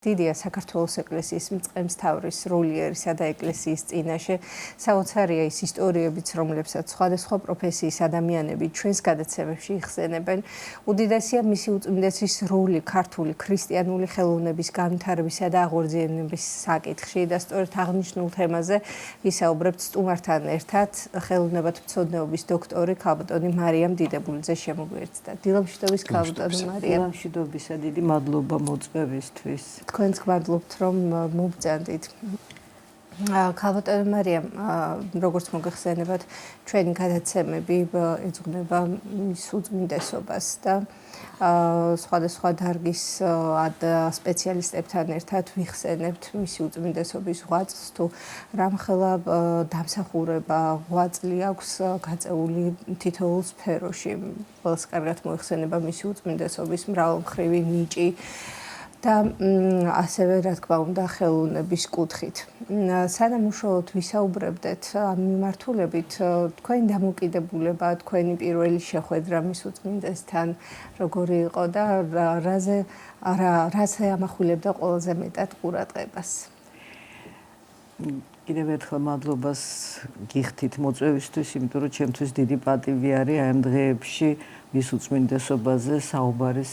დიდია საქართველოს ეკლესიის მწყემსთავრის როლი ერისა და ეკლესიის წინაშე. საოცარია ის ისტორიებიც, რომლებსაც სხვადასხვა პროფესიის ადამიანები ჩვენს გადაცემებში იხსენებენ. უდიდესია მისი უწმინდესის როლი ქართული ქრისტიანული ხელოვნების განვითარებისა და აღორძინების საკითხში და სწორედ აღნიშნულ თემაზე ვისაუბრებთ სტუმართან ერთად ხელოვნებათმცოდნეობის დოქტორი ქალბატონი მარიამ დიდებულიძე შემოგვიერთდა. დილამშვიდობის ქალბატონი მარიამ. დილამშვიდობისა დიდი მადლობა მოწვევისთვის. თქვენს გვადლობთ რომ მოვბრძანდით. ქალბატონი მარიამ, როგორც მოგეხსენებათ, ჩვენი გადაცემები ეძღვნება მის უწმინდესობას და სხვადასხვა დარგის სპეციალისტებთან ერთად ვიხსენებთ მისი უწმინდესობის ღვაწლს თუ რამხელა დამსახურება ღვაწლი აქვს გაწეული თითოეულ სფეროში. ყველას კარგად მოიხსენება მისი უწმინდესობის მრავალმხრივი ნიჭი და ასევე რა თქმა უნდა ხელოვნების კუთხით. სანამ უშუალოდ ვისაუბრებდეთ ამ მიმართულებით, თქვენი დამოკიდებულება, თქვენი პირველი შეხვედრა მის უწმინდესთან როგორი იყო და რაზე ამახვილებდა ყველაზე მეტად ყურადღებას? კიდევ ერთხელ მადლობას გიხდით მოწვევისთვის, იმიტომ რომ ჩემთვის დიდი პატივი არის ამ დღეებში მის უწმინდესობაზე საუბრის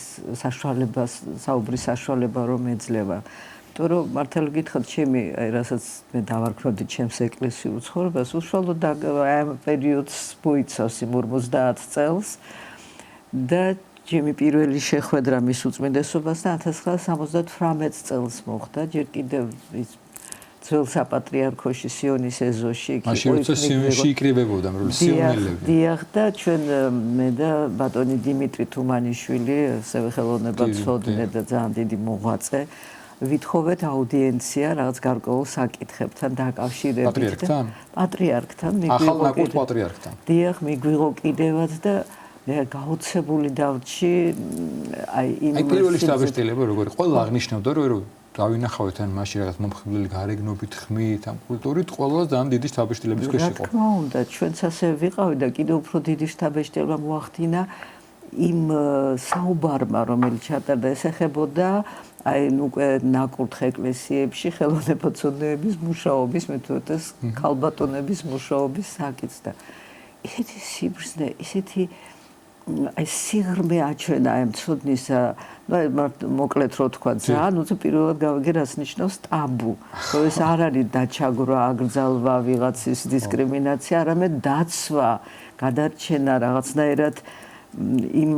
საშუალება რომ ეძლევა. იმიტომ რომ მართალი გითხრათ, ჩემი რასაც მე დავარქმევდი ჩემს ეკლესიურ ცხოვრებას, უშუალოდ ამ პერიოდს მოიცავს იმ 50 წელს და ჩემი პირველი შეხვედრა მის უწმინდესობასთან 1978 წელს მოხდა, ჯერ კიდევ ის ძველ საპატრიარქოში სიონის ეზოში მაშინ როცა სიონში იკრიბებოდა სიონელები. დიახ და ჩვენ მე და ბატონი დიმიტრი თუმანიშვილი, ასევე ხელოვნებათმცოდნე და ძალიან დიდი მოღვაწე, ვითხოვეთ აუდიენცია რაღაც გარკვეულ საკითხებთან დაკავშირებით. პატრიარქთან. ახალ ნაკურთ პატრიარქთან. დიახ, მიგვიღო კიდევაც და მე გაოცებული დავრჩი აი პირველი შთაბეჭდილება როგორი ყველა აღნიშნავდა რომ დავინახავთ ან მაშინ რაღაც მომხიბვლელი გარეგნობით ხმით ამ კულტურით ყველას ძალიან დიდი შთაბეჭდილების ქვეშ იყო. რა თქმა უნდა, ჩვენც ასე ვიყავით და კიდევ უფრო დიდი შთაბეჭდილება მოახდინა იმ საუბარმა, რომელიც ჩატარდა, ეხებოდა აი უკვე ნაკურთხ ეკლესიებში ხელოვნებათმცოდნეების მუშაობის მეთოდებს, ქალბატონების მუშაობის საკითხს და ისეთი სიბრძნე, ისეთი აი სიღრმე აჩვენა ამ ცოდნისა, მოკლედ რო თქვა, ძალიან უცებ პირველად გავიგე რას ნიშნავს ტაბუ. რომ ეს არ არის დაჩაგვრა, აკრძალვა, ვიღაცის დისკრიმინაცია, არამედ დაცვა, გადარჩენა რაღაცნაირად იმ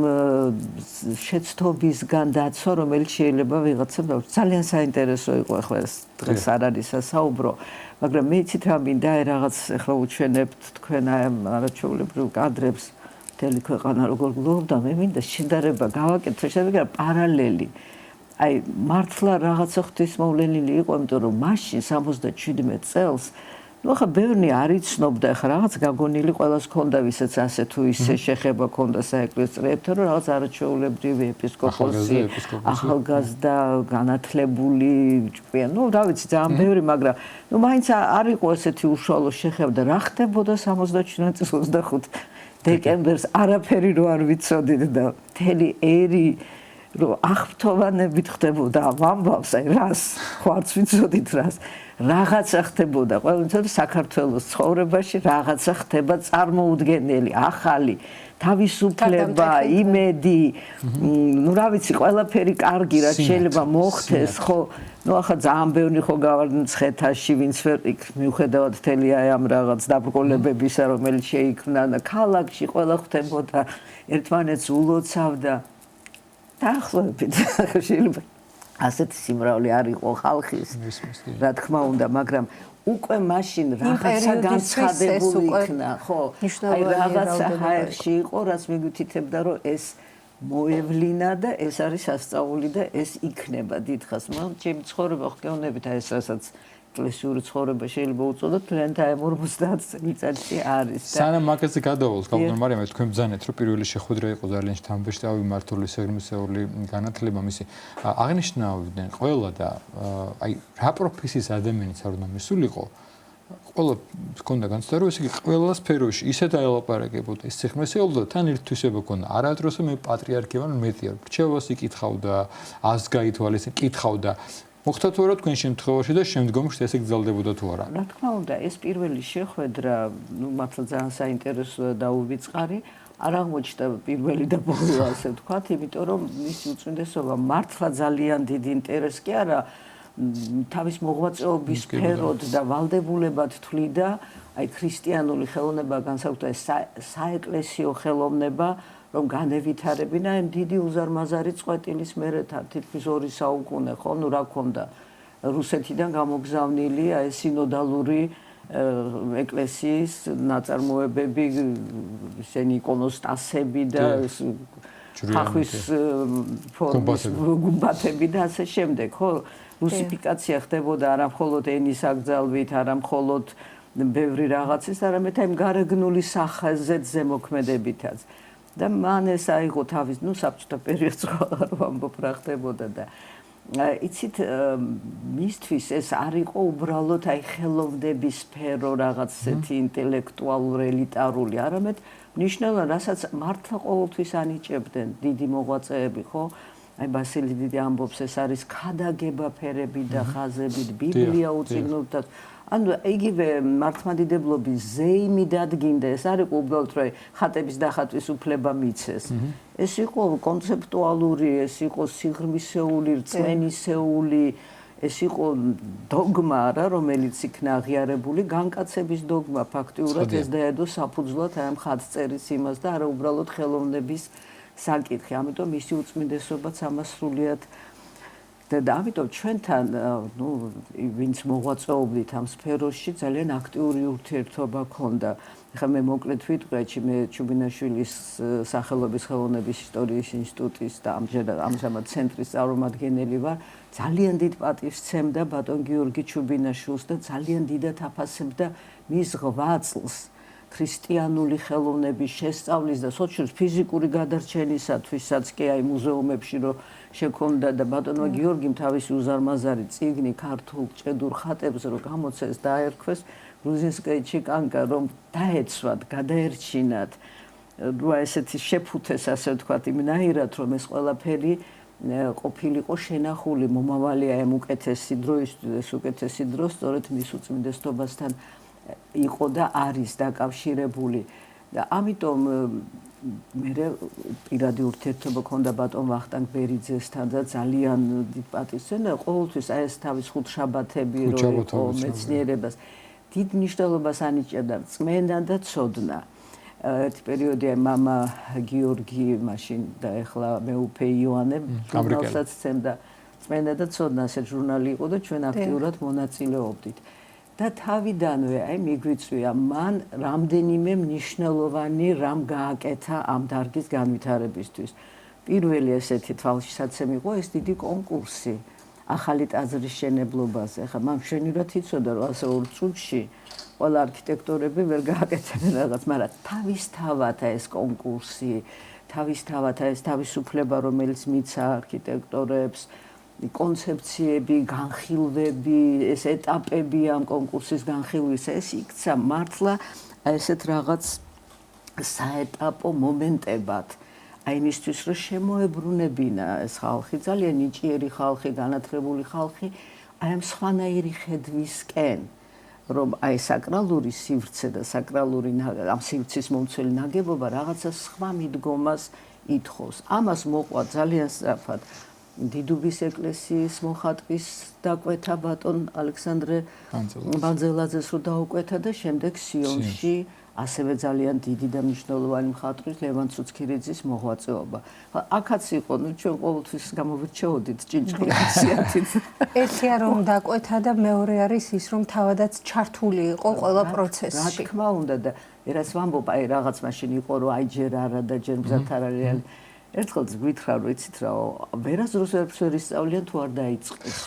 შეცდომისგან დაცვა, რომელიც შეიძლება ვიღაცამ ძალიან საინტერესო იყო ახლა ეს დღეს არ არის სასაუბრო, მაგრამ მე იცით რა მინდა აი რაღაც ახლა უჩვენებთ თქვენ ამ არაჩვეულებრივ კადრებს მთელი ქვეყანა როგორ გლოვდა, მე მინდა შედარება გავაკეთო, შედარება პარალელი. აი მართლა რაღაცა ღვთისმოვლენილი იყო, იმიტომ რომ მაშინ 77 წელს ნუ ახლა ბევრი არ იცნობდა, ახლა რაღაც გაგონილი ყველას ქონდა, ვისაც ასე თუ ისე შეხება ქონდა საეკლესიო წრეებთან, რომ რაღაც არაჩვეულებრივი ეპისკოპოსი, ახალგაზრდა, განათლებული ჭკვიან, ნუ რა ვიცი, ძალიან ბევრი, მაგრამ ნუ მაინც არ იყო ესეთი უშუალო შეხება და რა ხდებოდა 77 წელს 25 დეკემბერს არაფერი რო არ ვიცოდით და მთელი ერი რო აღფრთოვანებით ხდებოდა ამ ამბავს, აი რას ხო არც ვიცოდით რას რაღაცა ხდებოდა ყოველთვის საქართველოს ცხოვრებაში რაღაცა ხდება წარმოუდგენელი ახალი თავისუფლება, იმედი, ნუ რა ვიცი, ყველაფერი კარგი რაც შეიძლება მოხდეს, ხო, ნუ ახლა ძალიან ბევრი ხო გავარდნ ცხეთაში, ვინც ვერ მიუხედავად მთელი აი ამ რაღაც დაბრკოლებებისა, რომელიც შეიქმნა და ქალაქში ყველა ხდებოდა, ერთმანეთს ულოცავდა. დაახლოებით შეიძლება ასეთი სიმრავლე არ იყო ხალხის, რა თქმა უნდა, მაგრამ უკვე მაშინ რაღაცა განცხადებული იქნა, ხო? აი რაღაცა ჰაერში იყო, რაც მიგვითითებდა, რომ ეს მოევლინა და ეს არის სასწაული და ეს იქნება დიდხანს. მაგრამ ჩემი ცხოვრება ხგეონებით აი ეს რასაც ეკლესიური ცხოვრება შეიძლება უწოდოთ, თლიანად აი 50 წელიწადში არის და სანამ მაგაზე გადავალთ, ქალბატონი მარიამ, თქვენ ბრძანეთ, რომ პირველი შეხვედრა იყო ძალიან შთამბეჭდავი, მართული სიღრმისეული განათლება მისი. აღნიშნავდნენ ყველა და აი რა პროფესიის ადამიანიც არ უნდა მისულიყო, ყველა ჰქონდა განცდა, რომ ესე იგი ყველა სფეროში ისე დაელაპარაკებოდა, ის სიღრმისეულობდა, თან ერთთვისება ჰქონდა. არადროსო მე პატრიარქი ვარ, მეტია, რჩევას იკითხავდა, აზრს გაითვალისწინებდა, კითხავდა. მოხდა თუ არა თქვენ შემთხვევაში და შემდგომში ესე გრძელდებოდა თუ არა? რა თქმა უნდა, ეს პირველი შეხვედრა, მართლა ძალიან საინტერესოა და უვიწყარი. არ აღმოჩნდა პირველი და ბოლო, ასე ვთქვათ, იმიტომ რომ მისი უწმინდესობა მართლა ძალიან დიდი ინტერესი კი არა, თავის მოღვაწეობის სფეროდ და ვალდებულებად თვლიდა, აი ქრისტიანული ხელოვნება, განსაკუთრებით საეკლესიო ხელოვნება, რომ განევითარებინა ამ დიდი უზარმაზარი წყვეტილის მერე თითქმის 2 საუკუნე, ხო, ნუ რა ქონდა რუსეთიდან გამოგზავნილი აი სინოდალური ეკლესიის ნაწარმოებები, ისინი იკონოსტასები და ხახვის ფორმის გუმბათები და ასე შემდეგ, ხო? რუსიფიკაცია ხდებოდა არა მხოლოდ ენის აკრძალვით, არა მხოლოდ ბევრი რაღაცის, არამედ აი გარეგნული სახაზეთ ზემოქმედებითაც. და მან ეს აიღო თავის, ნუ საბჭოთა პერიოდს არ ვამბობ რა ხდებოდა და იცით მისთვის ეს არ იყო უბრალოდ აი ხელოვნების სფერო რაღაც ესეთი ინტელექტუალური ელიტარული, არამედ ნიშნავდა, რასაც მართლა ყოველთვის ანიჭებდნენ დიდი მოღვაწეები, ხო? აი ბასილი დიდი ამბობს, ეს არის ქადაგება ფერები და ხაზებით, ბიბლია უწიგნობდათ. ანუ იგივე მართლმადიდებლობის ზეიმი დადგინდა, ეს არ იყო უბრალოდ რომ ხატების დახატვის უფლება მიცეს. ეს იყო კონცეპტუალური, ეს იყო სიღრმისეული, რწმენისეული, ეს იყო დოგმა რა, რომელიც იქნა აღიარებული, განკაცების დოგმა ფაქტიურად ეს დაედო საფუძვლად აი ამ ხატწერის იმას და არა უბრალოდ ხელოვნების საკითხი. ამიტომ მისი უწმინდესობაც ამას სრულიად და ამიტომ ჩვენთან, ნუ ვინც მოღვაწეობდით ამ სფეროში, ძალიან აქტიური ურთიერთობა ჰქონდა. ეხლა მე მოკლედ ვიტყვი, მე ჩუბინაშვილის სახელობის ხელოვნების ისტორიის ინსტიტუტის და ამჟამად ცენტრის წარმომადგენელი ვარ. ძალიან დიდ პატივს სცემდა ბატონ გიორგი ჩუბინაშვილს და ძალიან დიდად აფასებდა მის 8 წლს ქრისტიანული ხელოვნების შესწავლის და სოციალურ ფიზიკური გადარჩენისათვისაც კი აი მუზეუმებში რო შექონდა და ბატონმა გიორგიმ თავისი უზარმაზარი წიგნი ქართულ ჭედურ ხატებს რო გამოცეს და აერქვეს გრუზინსკაია ჩიკანკა რომ დაეცვათ, გადაერჩინათ, რა ესეთი შეფუთეს ასე ვთქვათ იმნაირად რომ ეს ყველაფერი ყოფილიყო შენახული მომავალია ამ უკეთესი დროისთვის, უკეთესი დრო სწორედ მის უწმინდესობასთან იყო და არის დაკავშირებული და ამიტომ მე პირადი ურთიერთობა ჰქონდა ბატონ ვახტანგ ბერიძესთან და ძალიან დიდ პატივს სცემდა ყოველთვის აი ეს თავის ხუთშაბათები რო იყო მეცნიერებას დიდ მნიშვნელობას ანიჭებდა წმენდა და ცოდნა. ერთი პერიოდი მამა გიორგი მაშინ და ეხლა მეუფე იოანე ჟურნალსაც სცემდა წმენდა და ცოდნა ეს ჟურნალი იყო და ჩვენ აქტიურად მონაწილეობდით. და თავიდანვე აი მიგვიწვია მან რამდენიმე მნიშვნელოვანი რამ გააკეთა ამ დარგის განვითარებისთვის. პირველი ესეთი თვალშისაცემი იყო ეს დიდი კონკურსი ახალი ტაძრის შენებლობაზე. ხა მან მშვენივრად იცოდა რომ ასე 2 წუთში ყველა არქიტექტორები ვერ გააკეთებენ რაღაც, მაგრამ თავისთავად ეს კონკურსი, თავისთავად ეს თავისუფლება რომელიც მიცა არქიტექტორებს კონცეფციები, განხილვები, ეს ეტაპები ამ კონკურსის განხილვის, ეს იქცა მართლა ესეთ რაღაც საეტაპო მომენტებად. აი იმისთვის რომ შემოებრუნებინა ეს ხალხი, ძალიან ნიჭიერი ხალხი, განათლებული ხალხი, აი ამ სხვანაირი ხედვისკენ, რომ აი საკრალური სივრცე და საკრალური ამ სივრცის მომცველი ნაგებობა რაღაცა სხვა მიდგომას ითხოვს. ამას მოყვა ძალიან სწრაფად დიდუბის ეკლესიის მოხატვის დაკვეთა ბატონ ალექსანდრე ბანძელაძეს რო დაუკვეთა და შემდეგ სიონში ასევე ძალიან დიდი და მნიშვნელოვანი მხატვრის ლევან ცუცქირიძის მოღვაწეობა. აქაც იყო, ნუ ჩვენ ყოველთვის გამოვრჩეოდით ჭინჭყილაციათით. ერთია რომ დაკვეთა და მეორე არის ის რომ თავადაც ჩართული იყო ყველა პროცესში. რა თქმა უნდა და ერას ვამბობ, აი რაღაც მაშინ იყო რომ აი ჯერ არა და ჯერ მზად არ არის. ერთხელ გვითხრა რომ იცით რა, ვერასდროს ვერ ისწავლიან თუ არ დაიწყეს.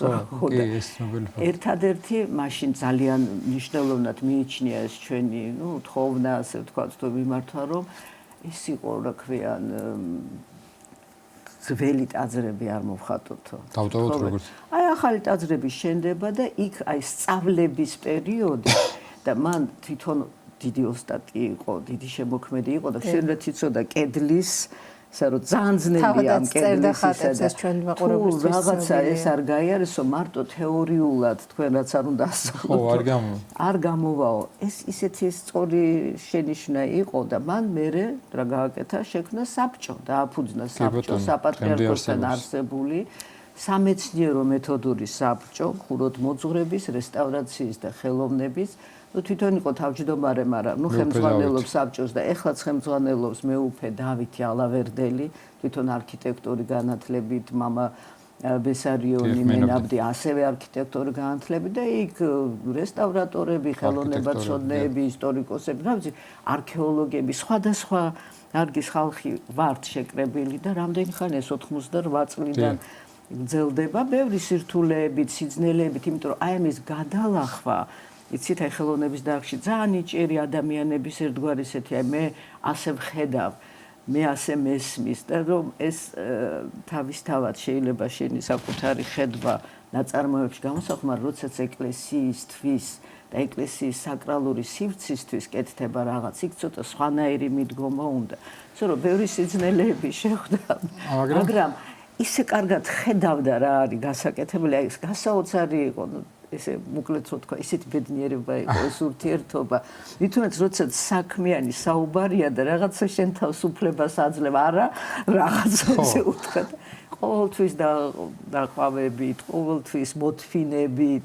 ხო და ეს ცნობილი ფაქტია. ერთადერთი მაშინ ძალიან მნიშვნელოვნად მიიჩნია ეს ჩვენი, ნუ თხოვნა, ასე ვთქვათ, თუ მიმართვა რომ ის იყო, რა ქვიან, ძველი ტაძრები არ მოვხატოთო. დავტოვოთ როგორც. აი ახალი ტაძრები შენდება და იქ აი სწავლების პერიოდი და მან თვითონ დიდი ოსტატი იყო, დიდი შემოქმედი იყო და შეიძლება იცოდა კედლის საერთოდ ძალიან ძნელია ამ კედლისისა და რაღაცა ეს არ გაიარესო მარტო თეორიულად თქვენ რაც არ უნდა ასწავლოთ. ხო, არ გამოვაო. ეს ისეთი სწორი შენიშვნა იყო და მან მერე რა გააკეთა, შექმნა საბჭო, დააფუძნა საბჭო საპატრიარქოსთან არსებული სამეცნიერო მეთოდური საბჭო, ხუროთმოძღვრების, რესტავრაციის და ხელოვნების. თვითონ იყო თავმჯდომარე, მაგრამ ხელმძღვანელობს საბჭოს და ეხლაც ხელმძღვანელობს მეუფე დავითი ალავერდელი, თვითონ არქიტექტორი განათლებით, მამა ბესარიონი მენაბდი ასევე არქიტექტორი განათლებით და იქ რესტავრატორები, ხელოვნებაცოდნეები, ისტორიკოსები, რა ვიცი, არქეოლოგები, სხვადასხვა არგის ხალხი ვართ შეკრებილი და რამდენი ხანი ეს 88 წლიდან გრძელდება, ბევრი სირთულეებით, სიძნელეებით, იმიტომ რომ აი ამის გადალახვა იცით აი ხელოვნების დარგში ძალიან ნიჭიერი ადამიანების ერთგვარი ესეთი აი მე ასე ვხედავ მე ასე მესმის და რომ ეს თავისთავად შეიძლება შენი საკუთარი ხედვა ნაწარმოებში გამოსახო, მაგრამ როდესაც ეკლესიისთვის და ეკლესიის საკრალური სივრცისთვის კეთდება რაღაც, იქ ცოტა სხვანაირი მიდგომა უნდა. ისე რომ ბევრი სიძნელეები შეხვდა, მაგრამ ისე კარგად ხედავდა რა არის გასაკეთებელი, აი ეს გასაოცარი იყო. ესე მოკლედ რო თქვა, ისეთი ბედნიერება იყო ეს ურთიერთობა. თვითონაც როდესაც საქმიანი საუბარია და რაღაცა შენ თავს უფლებას აძლევ, არა რაღაცაზე უთქვა. ყოველთვის დაყვავებით, ყოველთვის მოთფინებით.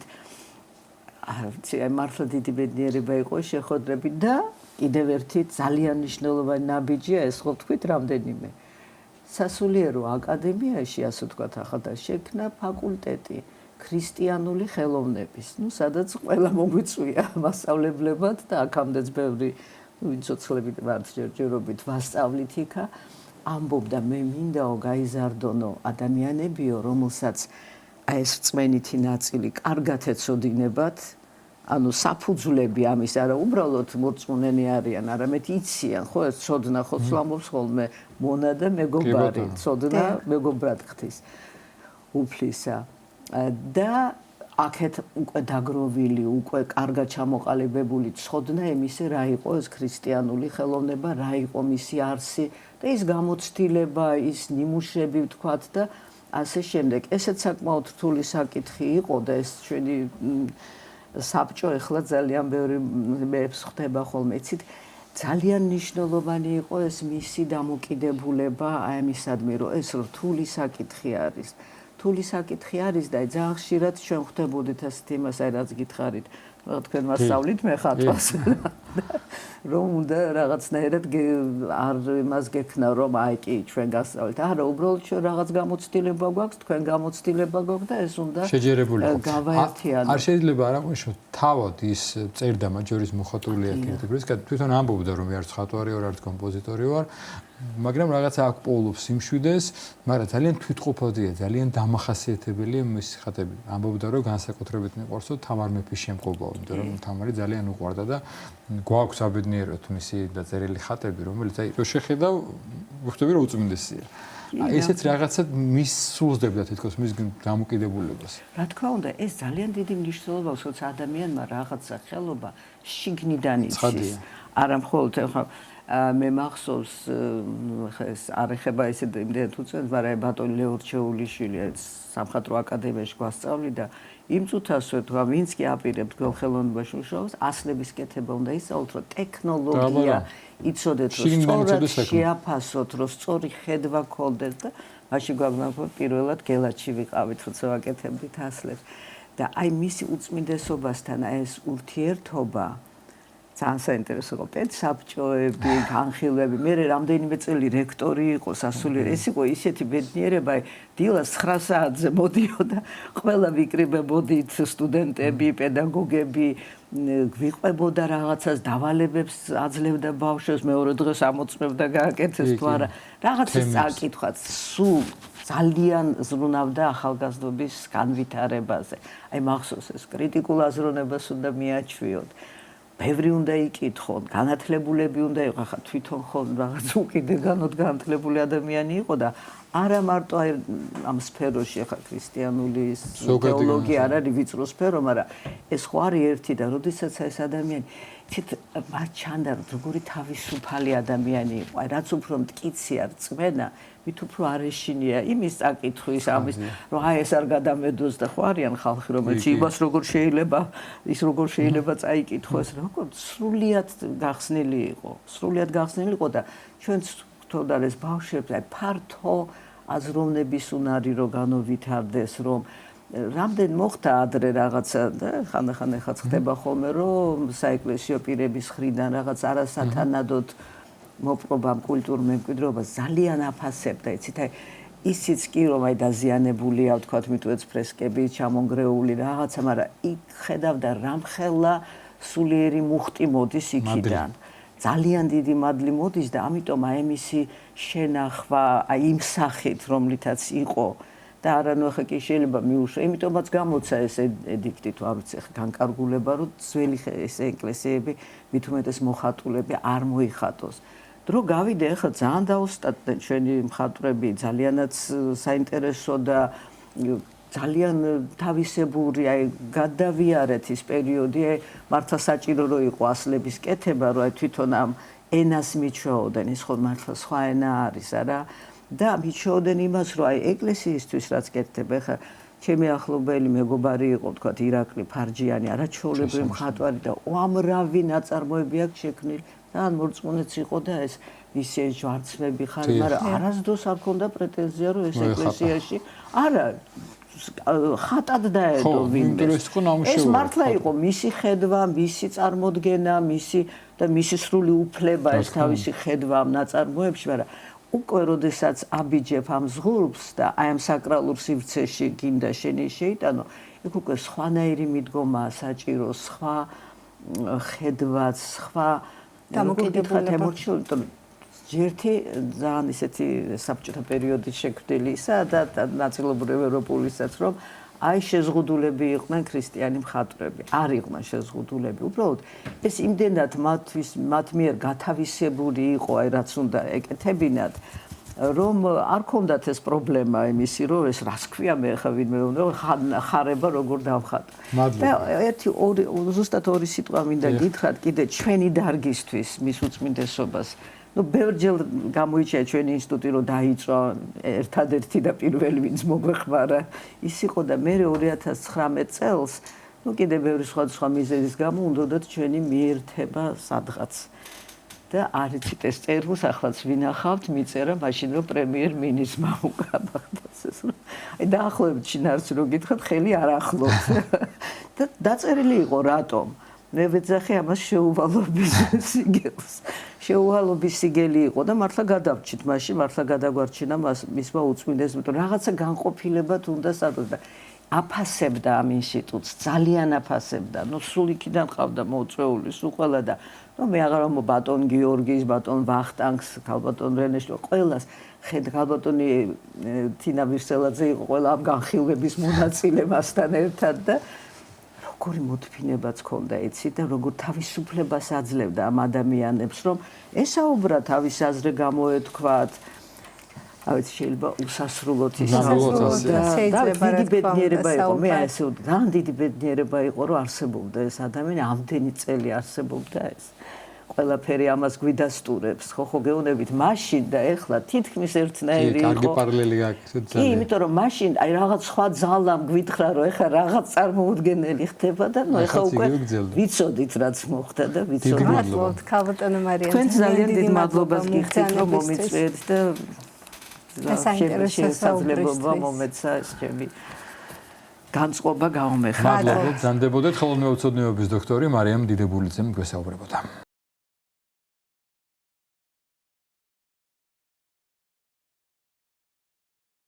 არც აი მართლა დიდი ბედნიერება იყო შეხვედრები და კიდევ ერთი ძალიან მნიშვნელოვანი ნაბიჯია ეს ხო თქვით რამდენიმე. სასულიერო აკადემიაში, ასე ვთქვათ, ახლა შექმნა ფაკულტეტი ქრისტიანული ხელოვნების, სადაც ყველა მოგვიწვია მასწავლებლებად და აქამდეც ბევრი ცოცხლებით ვართ ჯერჯერობით ვასწავლით იქა, ამბობდა მე მინდაო გაიზარდონო ადამიანებიო, რომელსაც აი ეს რწმენითი ნაწილი კარგად ეცოდინებათ, ანუ საფუძვლები ამის არა უბრალოდ მორწმუნენი არიან, არამედ იციან, ხო ეს ცოდნა ხო სლამობს ხოლმე მონა და მეგობარი, ცოდნა მეგობრად ხდის უფლისა. და აქეთ უკვე დაგროვილი, უკვე კარგად ჩამოყალიბებული ცოდნა იმისი რა იყო ეს ქრისტიანული ხელოვნება, რა იყო მისი არსი და ის გამოცდილება, ის ნიმუშები ვთქვათ და ასე შემდეგ. ესეც საკმაოდ რთული საკითხი იყო და ეს ჩვენი საბჭო ეხლა ძალიან ბევრი მეებს ხდება ხოლმე, იცით, ძალიან მნიშვნელოვანი იყო ეს მისი დამოკიდებულება აი ამისადმი, რომ ეს რთული საკითხი არის. რთული საკითხი არის და ძალიან ხშირად ჩვენ ხვდებოდით ასეთ იმას, აი რაც გითხარით, თქვენ მასწავლით მე ხატვას. რომ უნდა რაღაცნაირად არ იმას გექნა, რომ აი კი ჩვენ გასწავლით. არა, უბრალოდ ჩვენ რაღაც გამოცდილება გვაქვს, თქვენ გამოცდილება გვაქვს და ეს უნდა გავაერთიანოთ. არ შეიძლება არ აღვნიშნოთ, თავად ის წერდა მაჯორის მოხატულია კრიტიკურის, თვითონ ამბობდა რომ მე არც ხატვარი ვარ, არც კომპოზიტორი ვარ, მაგრამ რაღაცა აქ პოულობს სიმშვიდეს, მაგრამ ძალიან თვითყოფადია, ძალიან დამახასიათებელია მის ხატები. ამბობდა რომ განსაკუთრებით მიყვარსო თამარ მეფის შემკობაო, იმიტომ რომ თამარი ძალიან უყვარდა და გვაქვს აბედნიეროთ მისი დაწერილი ხატები, რომელიც აი რო შეხედავ, ვხვდები რომ უწმინდესია. ესეც რაღაცა მის სულსდებდა თითქოს მის დამოკიდებულებას. რა თქმა უნდა, ეს ძალიან დიდი მნიშვნელობა აქვს, როცა ადამიანმა რაღაცა ხელობა შიგნიდან იცის. არა მხოლოდ ახლა მე მახსოვს ეს არ ეხება ესე იმდენად უწევს, მაგრამ ბატონი ლეორჩეულიშვილი სამხატვრო აკადემიაში გვასწავლიდა იმ წუთას თქვა, ვინც კი აპირებთ ხელოვნებაში მუშაობას, ასლების კეთება უნდა ისწავლოთ, რომ ტექნოლოგია იცოდეთ, რომ სწორად შეაფასოთ, რომ სწორი ხედვა გქონდეს და მაშინ გვაქვს პირველად გელათში ვიყავით, როცა ვაკეთებდით ასლებს. და აი მისი უწმინდესობასთან ეს ურთიერთობა ძალიან საინტერესო იყო. პედსაბჭოები, განხილვები, მე რამდენიმე წელი რექტორი იყო სასულიერო. ეს იყო ისეთი ბედნიერება, დილას 9 საათზე მოდიოდა, ყველა ვიკრიბებოდით სტუდენტები, პედაგოგები, გვიყვებოდა რაღაცას, დავალებებს აძლევდა ბავშვებს, მეორე დღეს ამოწმებდა გააკეთეს თუ არა. რაღაცას წაკითხვათ, სულ ძალიან ზრუნავდა ახალგაზრდობის განვითარებაზე. აი მახსოვს ეს კრიტიკულ აზროვნებას უნდა მიაჩვიოთ. ბევრი უნდა იკითხონ, განათლებულები უნდა იყო, ხა თვითონ ხო რაღაც უკიდეგანოდ განათლებული ადამიანი იყო და არა მარტო აი ამ სფეროში, ხა ქრისტიანული თეოლოგია არ არის ვიწრო სფერო, მაგრამ ეს ხო არის ერთი და როდესაც ეს ადამიანი თით მათ ჩანდა როგორი თავისუფალი ადამიანი იყო. აი რაც უფრო მტკიცი არ წმენა, მით უფრო არეშინია იმის წაკითხვის ამის, რომ აი ეს არ გადამედოს და ხო არიან ხალხი, რომელიც იმას როგორ შეიძლება წაიკითხოს, როგორ სრულიად გახსნილი იყო და ჩვენც თორდარეს ბავშვებს აი ფართო აზროვნების უნარი რო განოვითარდეს, რომ რამდენ მოხდა ადრე რაღაცა და ხანდახან ეხაც ხდება ხოლმე რომ საეკლესიო პირების ხრიდან რაღაც არასათანადოდ მოპყრობამ კულტურ მემკვიდრეობას ძალიან აფასებდა, იცით, აი ისიც კი რომ აი დაზიანებულია, ვთქვათ, მიტვეც ფრესკები, ჩამონგრეული რაღაცა, მაგრამ იქ ხედავდა რამხელა სულიერი მუხტი მოდის იქიდან. ძალიან დიდი მადლი მოდის და ამიტომ აი მისი შენახვა, აი იმ სახით, რომლითაც იყო და არანუ ხა კი შეიძლება მიუშვა, იმიტომაც გამოცა ეს ედიქტი თუ არ ვიცი ხა განკარგულება, რომ ძველი ეს ეკლესიები მით უმეტეს მოხატულები არ მოიხატოს. დრო გავიდე ხა ძალიან დაუსტატდა ჩვენი მხატვრები, ძალიანაც საინტერესო და ძალიან თავისებური, აი გადავიარეთ ის პერიოდი, აი მართლა საჭირო რო იყო ასლების კეთება, რომ აი თვითონ ამ ენას მიჩვეოდნენ, ის ხო მართლა სხვა ენა არის, არა? და მიჩვეოდნენ იმას, რომ აი ეკლესიისთვის რაც კეთდება, ხა ჩემი ახლობელი მეგობარი იყო, თქვათ, ირაკლი ფარჯიანი, არაჩვეულებრივი მხატვარი და უამრავი ნაწარმოები აქვს შექმნილი. ძალიან მორწმუნეც იყო და ეს მისი ჯვარცმები ხარ, მაგრამ არასდროს არ ქონდა პრეტენზია, რომ ეს ეკლესიაში არა ხატად დაედო ვინმე. ეს მართლა იყო მისი ხედვა, მისი წარმოდგენა, მისი სრული უფლება, ეს თავისი ხედვა ამ ნაწარმოებში, მაგრამ უკვე როდესაც აბიჯებ ამ ზღურბს და აი ამ საკრალურ სივრცეში გინდა შენი შეიტანო, იქ უკვე სხვანაირი მიდგომაა საჭირო, სხვა ხედვაც, სხვა დამოკიდებულება ემოციურად. ჯერთი ძალიან ისეთი საბჭოთა პერიოდის შექმნილისა და ნაწილობრივ ევროპულისაც, რომ აი შეზღუდულები იყვნენ ქრისტიანი მხატვრები, არ იყვნენ შეზღუდულები. უბრალოდ ეს იმდენად მათ მიერ გათავისებული იყო, აი რაც უნდა ეკეთებინათ, რომ არ ქონდათ ეს პრობლემა იმისი, რომ ეს რას ქვია მე ხა ვინმე ხარება როგორ დავხატო. და ერთი ზუსტად ორი სიტყვა მინდა გითხრათ კიდე ჩვენი დარგისთვის მის უწმინდესობას. ну ბევრჯერ გამოიჩია ჩვენი ინსტიტუტი რომ დაიწყო ერთადერთი და პირველი ვინც მოგვეხმარა ის იყო და მე 2019 წელს ну კიდე ბევრი სხვა მიზეზის გამო უნდათ ჩვენი მიერთება სადღაც და არიცით ეს წერილს ახლაც ვინახავთ მიწერა მაშინ რომ პრემიერ-მინისტრმა უკაბახდას ეს აი დაახლოებით შინაარსი რო გითხრათ ხელი არ ახლობთ და დაწერილი იყო რატომ მე ვეძახე ამას შეუვალობის სიგელს. შეუვალობის სიგელი იყო და მართლა გადავჭით მაშინ, მართლა გადაგვარჩინა მისმა უწმინდესმა, რომ რაღაცა განყოფილებად უნდა სადოს და აფასებდა ამ ინსტიტუტს, ძალიან აფასებდა. ნუ სულ იქიდან ყავდა მოუწვეული სულ ყველა და ნუ მე აღარ ბატონ გიორგის, ბატონ ვახტანგს, ქალბატონ რენეშტო, ყველას ქალბატონი თინა ვირსელაძე იყო ყველა ამ განხილვების მონაწილე მასთან ერთად და როგორი მოთფინებაც ქონდა იცი და როგორ თავისუფლებას აძლევდა ამ ადამიანებს რომ ესაუბრა თავის აზრზე გამოეთქვათ ავეთ შეიძლება უსასრულოდ ისაუბრა და დიდი ბედნიერება იყო მე ასე ძალიან დიდი ბედნიერება იყო რომ არსებობდა ეს ადამიანი ამდენი წელი არსებობდა ეს ყველაფერი ამას გვიდასტურებს ხო გეუბნებით მაშინ და ეხლა თითქმის ერთნაირი იყო კარგი პარალელი აქვს კი იმიტომ რომ მაშინ აი რაღაც სხვა ძალამ გვითხრა რომ ეხლა რაღაც წარმოუდგენელი ხდება და ნუ ეხლა უკვე ვიცოდით რაც მოხდა და ვიცოდით მადლობთ ქალბატონო მარიამ თქვენ ძალიან დიდ მადლობას გიხდით რომ მომიწვიეთ და შესაძლებლობა მომეცა ეს ჩემი განწყობა გაუმეხა მადლობთ ზანდებოდეთ ხელოვნებაცოდნეობის დოქტორი მარიამ დიდებულიძემ გვესაუბრებოდა